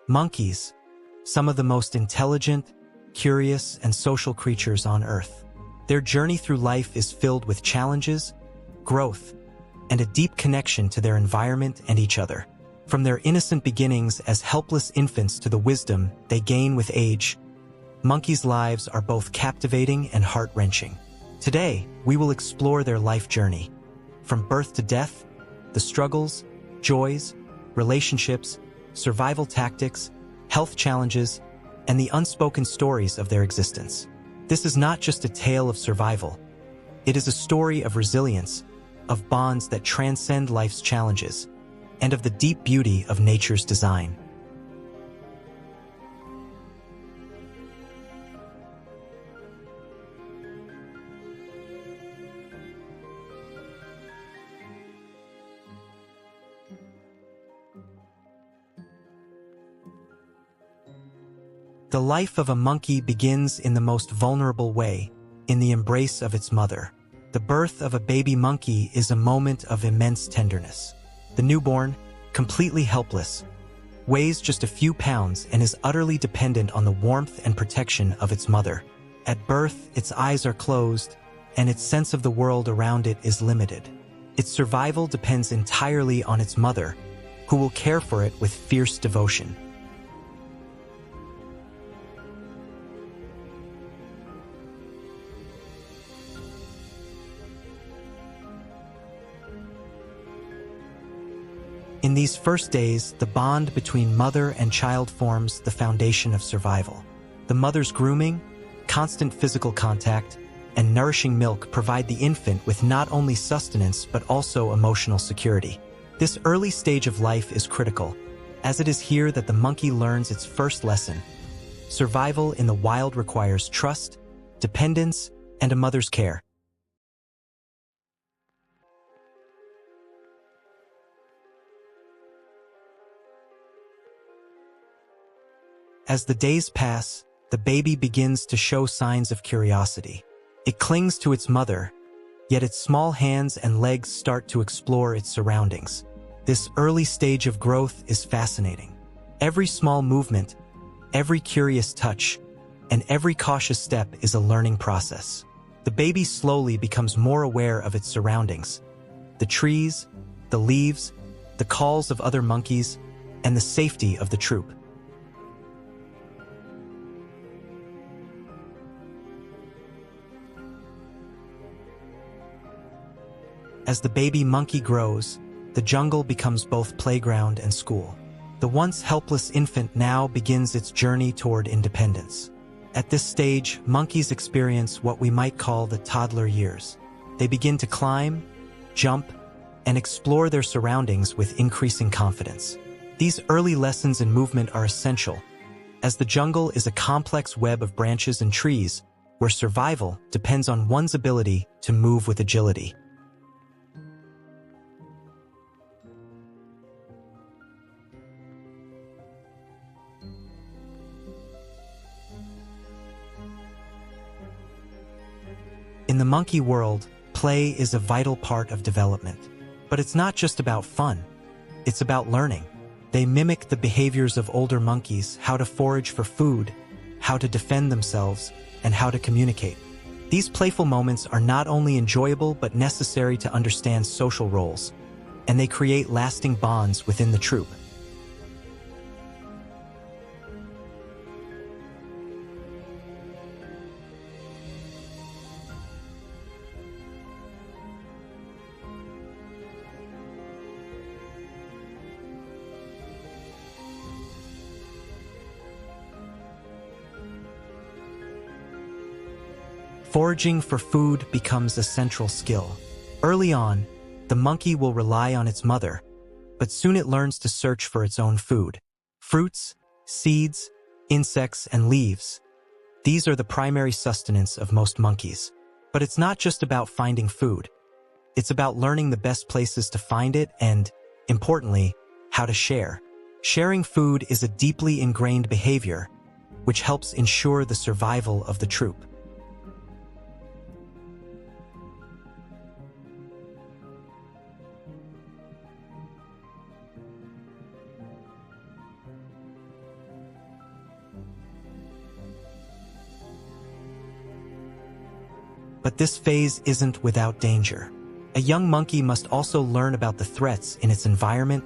Monkeys, some of the most intelligent, curious, and social creatures on Earth. Their journey through life is filled with challenges, growth, and a deep connection to their environment and each other. From their innocent beginnings as helpless infants to the wisdom they gain with age, monkeys' lives are both captivating and heart-wrenching. Today, we will explore their life journey. From birth to death, the struggles, joys, relationships, survival tactics, health challenges, and the unspoken stories of their existence. This is not just a tale of survival. It is a story of resilience, of bonds that transcend life's challenges, and of the deep beauty of nature's design. The life of a monkey begins in the most vulnerable way, in the embrace of its mother. The birth of a baby monkey is a moment of immense tenderness. The newborn, completely helpless, weighs just a few pounds and is utterly dependent on the warmth and protection of its mother. At birth, its eyes are closed, and its sense of the world around it is limited. Its survival depends entirely on its mother, who will care for it with fierce devotion. In these first days, the bond between mother and child forms the foundation of survival. The mother's grooming, constant physical contact, and nourishing milk provide the infant with not only sustenance but also emotional security. This early stage of life is critical, as it is here that the monkey learns its first lesson. Survival in the wild requires trust, dependence, and a mother's care. As the days pass, the baby begins to show signs of curiosity. It clings to its mother, yet its small hands and legs start to explore its surroundings. This early stage of growth is fascinating. Every small movement, every curious touch, and every cautious step is a learning process. The baby slowly becomes more aware of its surroundings. The trees, the leaves, the calls of other monkeys, and the safety of the troop. As the baby monkey grows, the jungle becomes both playground and school. The once helpless infant now begins its journey toward independence. At this stage, monkeys experience what we might call the toddler years. They begin to climb, jump, and explore their surroundings with increasing confidence. These early lessons in movement are essential, as the jungle is a complex web of branches and trees where survival depends on one's ability to move with agility. In the monkey world, play is a vital part of development. But it's not just about fun. It's about learning. They mimic the behaviors of older monkeys, how to forage for food, how to defend themselves, and how to communicate. These playful moments are not only enjoyable but necessary to understand social roles, and they create lasting bonds within the troop. Foraging for food becomes a central skill. Early on, the monkey will rely on its mother, but soon it learns to search for its own food. Fruits, seeds, insects, and leaves. These are the primary sustenance of most monkeys. But it's not just about finding food. It's about learning the best places to find it and, importantly, how to share. Sharing food is a deeply ingrained behavior, which helps ensure the survival of the troop. But this phase isn't without danger. A young monkey must also learn about the threats in its environment,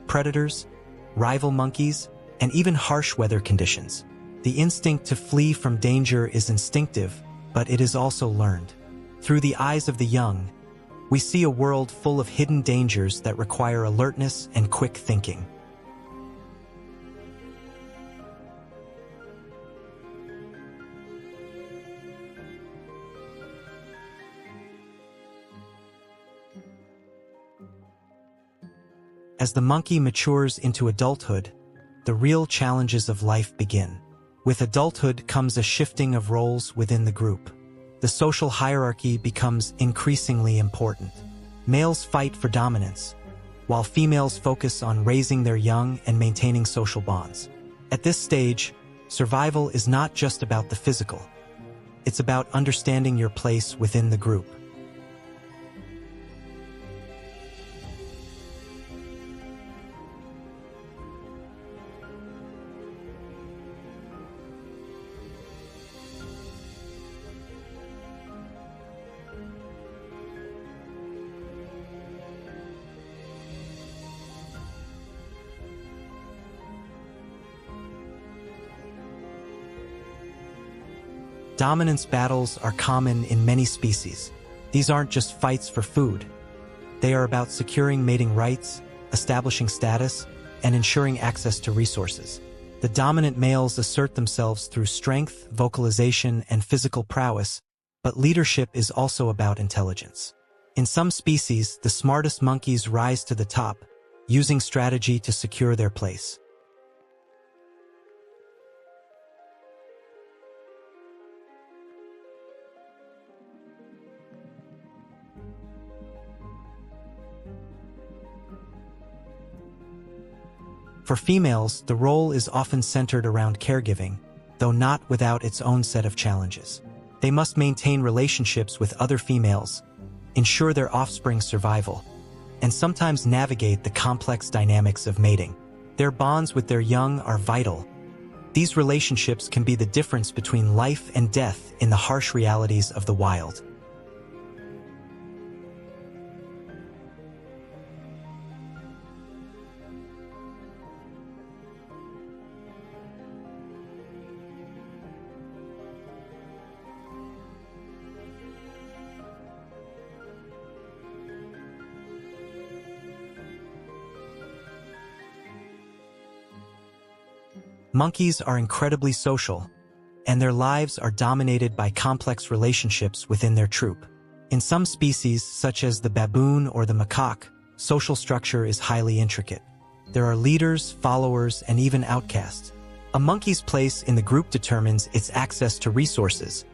predators, rival monkeys, and even harsh weather conditions. The instinct to flee from danger is instinctive, but it is also learned. Through the eyes of the young, we see a world full of hidden dangers that require alertness and quick thinking. As the monkey matures into adulthood, the real challenges of life begin. With adulthood comes a shifting of roles within the group. The social hierarchy becomes increasingly important. Males fight for dominance, while females focus on raising their young and maintaining social bonds. At this stage, survival is not just about the physical. It's about understanding your place within the group. Dominance battles are common in many species. These aren't just fights for food. They are about securing mating rights, establishing status, and ensuring access to resources. The dominant males assert themselves through strength, vocalization, and physical prowess, but leadership is also about intelligence. In some species, the smartest monkeys rise to the top, using strategy to secure their place. For females, the role is often centered around caregiving, though not without its own set of challenges. They must maintain relationships with other females, ensure their offspring's survival, and sometimes navigate the complex dynamics of mating. Their bonds with their young are vital. These relationships can be the difference between life and death in the harsh realities of the wild. Monkeys are incredibly social, and their lives are dominated by complex relationships within their troop. In some species, such as the baboon or the macaque, social structure is highly intricate. There are leaders, followers, and even outcasts. A monkey's place in the group determines its access to resources,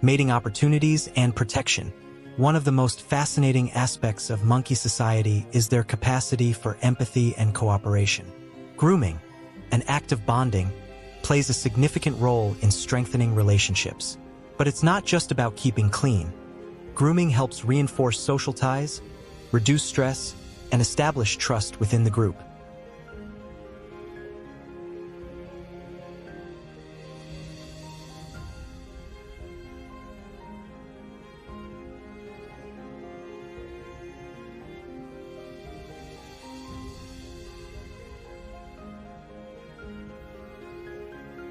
mating opportunities, and protection. One of the most fascinating aspects of monkey society is their capacity for empathy and cooperation. Grooming, an act of bonding, plays a significant role in strengthening relationships. But it's not just about keeping clean. Grooming helps reinforce social ties, reduce stress, and establish trust within the group.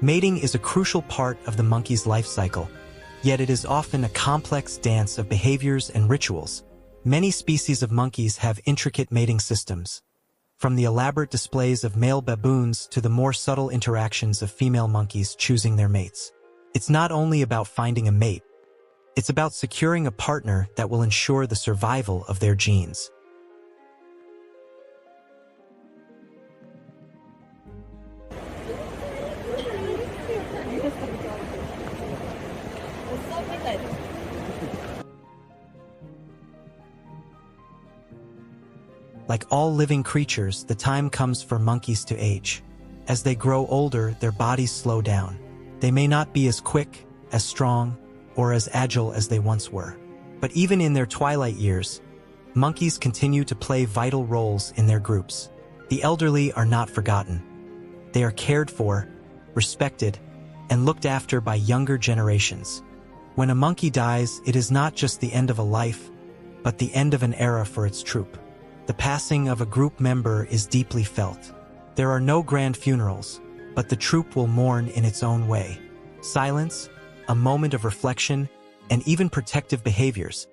Mating is a crucial part of the monkey's life cycle, yet it is often a complex dance of behaviors and rituals. Many species of monkeys have intricate mating systems, from the elaborate displays of male baboons to the more subtle interactions of female monkeys choosing their mates. It's not only about finding a mate, it's about securing a partner that will ensure the survival of their genes. Like all living creatures, the time comes for monkeys to age. As they grow older, their bodies slow down. They may not be as quick, as strong, or as agile as they once were. But even in their twilight years, monkeys continue to play vital roles in their groups. The elderly are not forgotten. They are cared for, respected, and looked after by younger generations. When a monkey dies, it is not just the end of a life, but the end of an era for its troop. The passing of a group member is deeply felt. There are no grand funerals, but the troop will mourn in its own way. Silence, a moment of reflection, and even protective behaviors.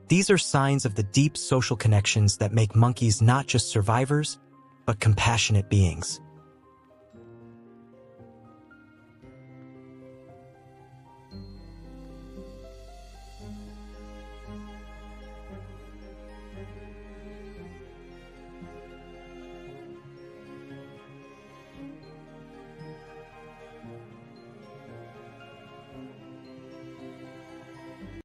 These are signs of the deep social connections that make monkeys not just survivors, but compassionate beings.